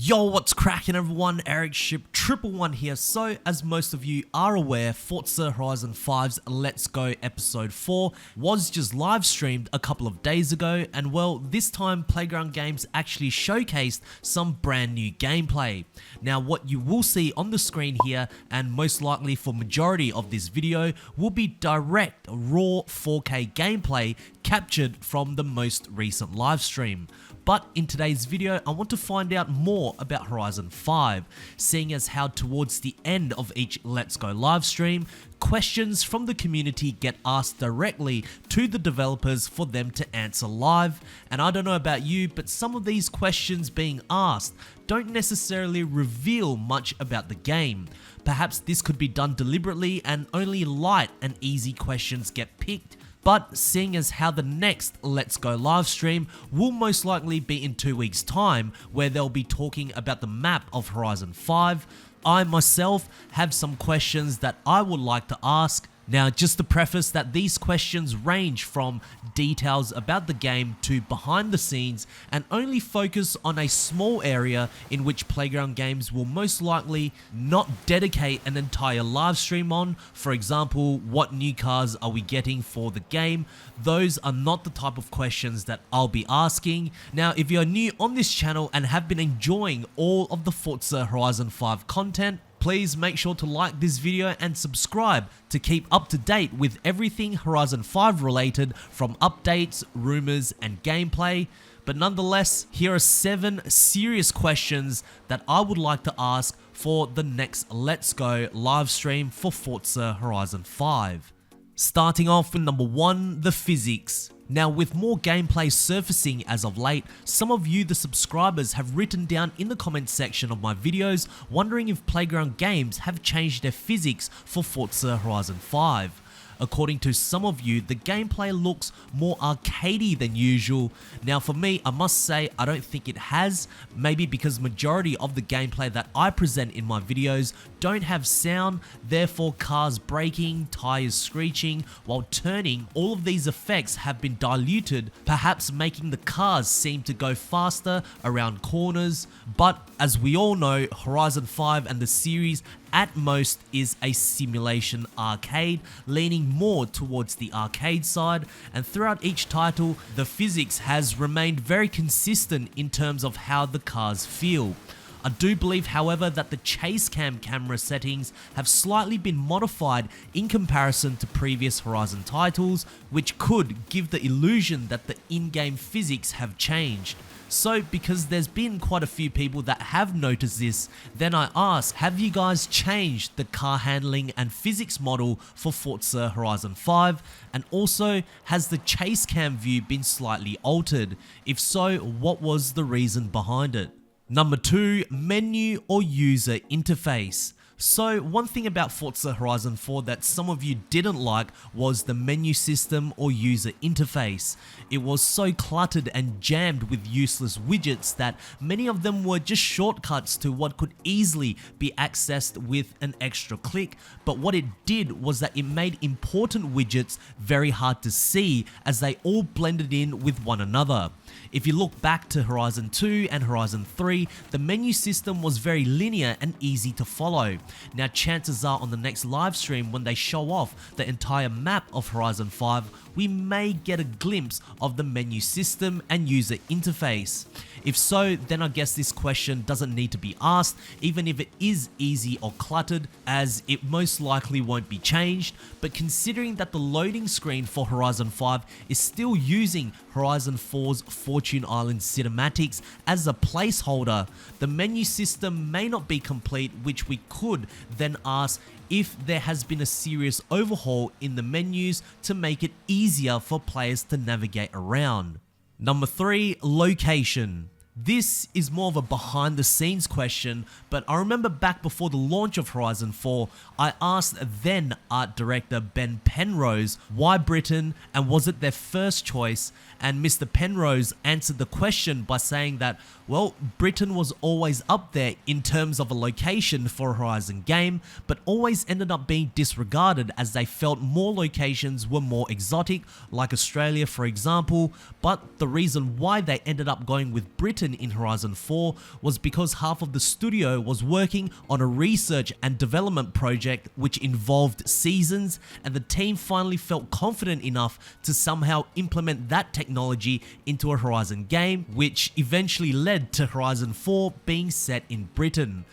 Yo, what's cracking everyone? Eric Ship 111 here. So, as most of you are aware, Forza Horizon 5's Let's Go Episode 4 was just live streamed a couple of days ago, and well, this time Playground Games actually showcased some brand new gameplay. Now, what you will see on the screen here, and most likely for majority of this video, will be direct raw 4K gameplay captured from the most recent live stream. But in today's video, I want to find out more about Horizon 5, seeing as how towards the end of each Let's Go live stream, questions from the community get asked directly to the developers for them to answer live. And I don't know about you, but some of these questions being asked don't necessarily reveal much about the game. Perhaps this could be done deliberately and only light and easy questions get picked. But seeing as how the next Let's Go live stream will most likely be in 2 weeks time, where they'll be talking about the map of Horizon 5, I myself have some questions that I would like to ask. Now, just to preface that these questions range from details about the game to behind the scenes and only focus on a small area in which Playground Games will most likely not dedicate an entire live stream on. For example, what new cars are we getting for the game? Those are not the type of questions that I'll be asking. Now, if you're new on this channel and have been enjoying all of the Forza Horizon 5 content, please make sure to like this video and subscribe to keep up to date with everything Horizon 5 related, from updates, rumors, and gameplay. But nonetheless, here are 7 serious questions that I would like to ask for the next Let's Go live stream for Forza Horizon 5. Starting off with number 1, the physics. Now, with more gameplay surfacing as of late, some of you, the subscribers, have written down in the comments section of my videos wondering if Playground Games have changed their physics for Forza Horizon 5. According to some of you, the gameplay looks more arcadey than usual. Now for me, I must say I don't think it has, maybe because majority of the gameplay that I present in my videos don't have sound, therefore cars braking, tires screeching while turning, all of these effects have been diluted, perhaps making the cars seem to go faster around corners. But as we all know, Horizon 5 and the series at most is a simulation arcade, leaning more towards the arcade side, and throughout each title, the physics has remained very consistent in terms of how the cars feel. I do believe, however, that the chase cam camera settings have slightly been modified in comparison to previous Horizon titles, which could give the illusion that the in-game physics have changed. So, because there's been quite a few people that have noticed this, then I ask, have you guys changed the car handling and physics model for Forza Horizon 5? And also, has the chase cam view been slightly altered? If so, what was the reason behind it? Number 2, menu or user interface. So, one thing about Forza Horizon 4 that some of you didn't like was the menu system or user interface. It was so cluttered and jammed with useless widgets that many of them were just shortcuts to what could easily be accessed with an extra click, but what it did was that it made important widgets very hard to see as they all blended in with one another. If you look back to Horizon 2 and Horizon 3, the menu system was very linear and easy to follow. Now, chances are on the next live stream, when they show off the entire map of Horizon 5, we may get a glimpse of the menu system and user interface. If so, then I guess this question doesn't need to be asked, even if it is easy or cluttered, as it most likely won't be changed. But considering that the loading screen for Horizon 5 is still using Horizon 4's Fortune Island cinematics as a placeholder, the menu system may not be complete, which we could then ask if there has been a serious overhaul in the menus to make it easier for players to navigate around. Number 3, location. This is more of a behind the scenes question, but I remember back before the launch of Horizon 4, I asked then art director Ben Penrose why Britain and was it their first choice, and Mr. Penrose answered the question by saying that, well, Britain was always up there in terms of a location for a Horizon game, but always ended up being disregarded as they felt more locations were more exotic, like Australia for example, but the reason why they ended up going with Britain Britain in Horizon 4 was because half of the studio was working on a research and development project which involved seasons, and the team finally felt confident enough to somehow implement that technology into a Horizon game, which eventually led to Horizon 4 being set in Britain.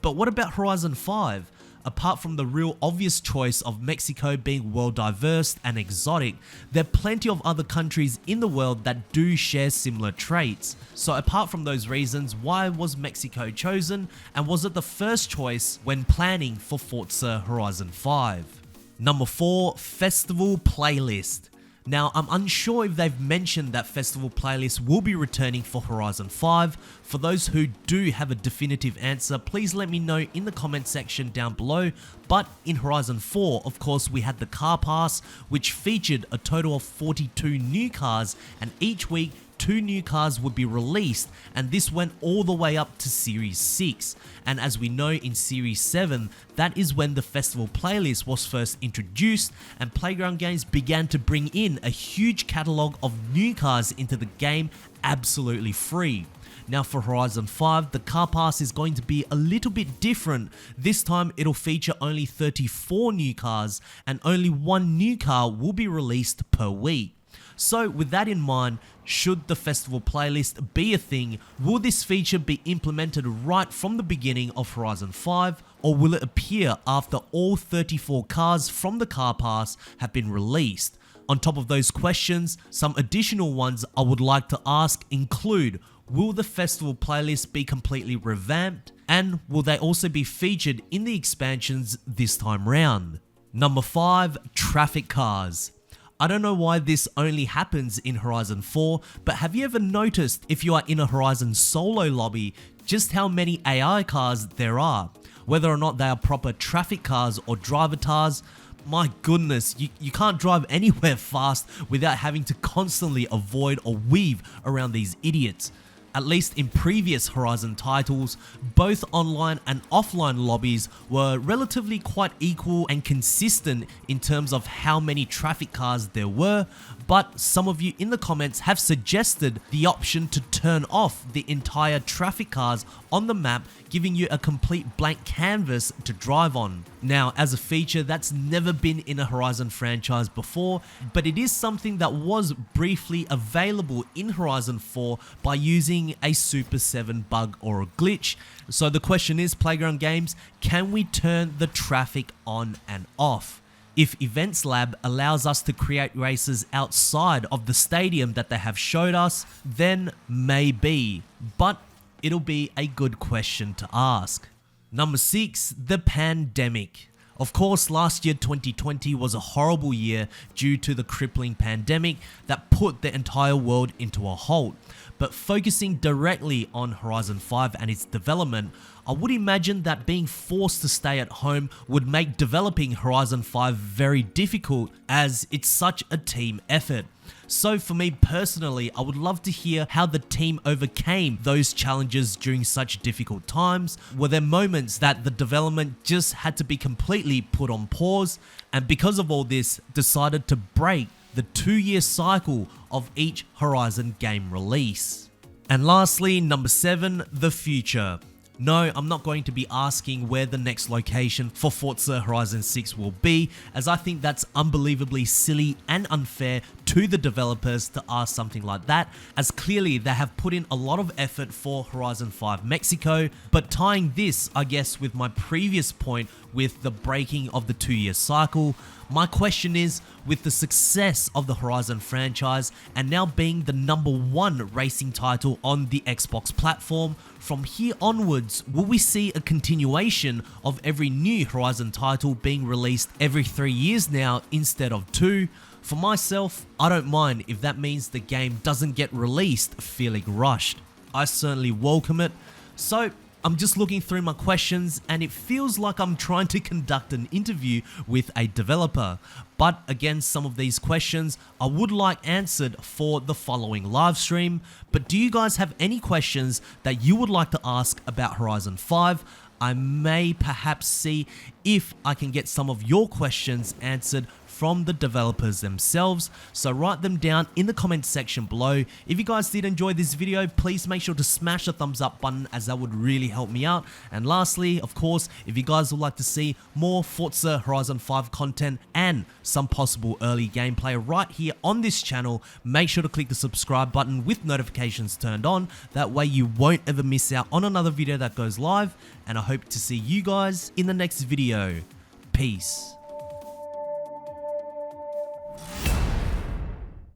But what about Horizon 5? Apart from the real obvious choice of Mexico being well diverse and exotic, there are plenty of other countries in the world that do share similar traits. So apart from those reasons, why was Mexico chosen, and was it the first choice when planning for Forza Horizon 5? Number 4, Festival Playlist. Now, I'm unsure if they've mentioned that Festival Playlist will be returning for Horizon 5. For those who do have a definitive answer, please let me know in the comment section down below. But in Horizon 4, of course, we had the Car Pass, which featured a total of 42 new cars, and each week 2 new cars would be released, and this went all the way up to Series 6. And as we know, in Series 7, that is when the Festival Playlist was first introduced, and Playground Games began to bring in a huge catalogue of new cars into the game absolutely free. Now for Horizon 5, the Car Pass is going to be a little bit different. This time it'll feature only 34 new cars, and only 1 new car will be released per week. So with that in mind, should the Festival Playlist be a thing, will this feature be implemented right from the beginning of Horizon 5, or will it appear after all 34 cars from the Car Pass have been released? On top of those questions, some additional ones I would like to ask include, will the Festival Playlist be completely revamped, and will they also be featured in the expansions this time round? Number 5, Traffic Cars. I don't know why this only happens in Horizon 4, but have you ever noticed if you are in a Horizon solo lobby, just how many AI cars there are? Whether or not they are proper traffic cars or driver cars, my goodness, you can't drive anywhere fast without having to constantly avoid or weave around these idiots. At least in previous Horizon titles, both online and offline lobbies were relatively quite equal and consistent in terms of how many traffic cars there were, but some of you in the comments have suggested the option to turn off the entire traffic cars on the map, giving you a complete blank canvas to drive on. Now, as a feature that's never been in a Horizon franchise before, but it is something that was briefly available in Horizon 4 by using a Super 7 bug or a glitch. So the question is, Playground Games, can we turn the traffic on and off? If Events Lab allows us to create races outside of the stadium that they have showed us, then maybe, but it'll be a good question to ask. Number 6, the pandemic. Of course, last year 2020 was a horrible year due to the crippling pandemic that put the entire world into a halt. But focusing directly on Horizon 5 and its development, I would imagine that being forced to stay at home would make developing Horizon 5 very difficult, as it's such a team effort. So for me personally, I would love to hear how the team overcame those challenges during such difficult times. Were there moments that the development just had to be completely put on pause, and because of all this, decided to break the 2-year cycle of each Horizon game release? And lastly, number 7, the future. No, I'm not going to be asking where the next location for Forza Horizon 6 will be, as I think that's unbelievably silly and unfair to the developers to ask something like that, as clearly they have put in a lot of effort for Horizon 5 Mexico. But tying this, I guess, with my previous point with the breaking of the 2-year cycle, my question is, with the success of the Horizon franchise and now being the #1 racing title on the Xbox platform, from here onwards, will we see a continuation of every new Horizon title being released every 3 years now instead of 2? For myself, I don't mind if that means the game doesn't get released feeling rushed. I certainly welcome it. So I'm just looking through my questions and it feels like I'm trying to conduct an interview with a developer. But again, some of these questions I would like answered for the following live stream. But do you guys have any questions that you would like to ask about Horizon 5? I may perhaps see if I can get some of your questions answered from the developers themselves, so write them down in the comment section below. If you guys did enjoy this video, please make sure to smash the thumbs up button, as that would really help me out. And lastly, of course, if you guys would like to see more Forza Horizon 5 content and some possible early gameplay right here on this channel, make sure to click the subscribe button with notifications turned on. That way you won't ever miss out on another video that goes live, and I hope to see you guys in the next video. Peace.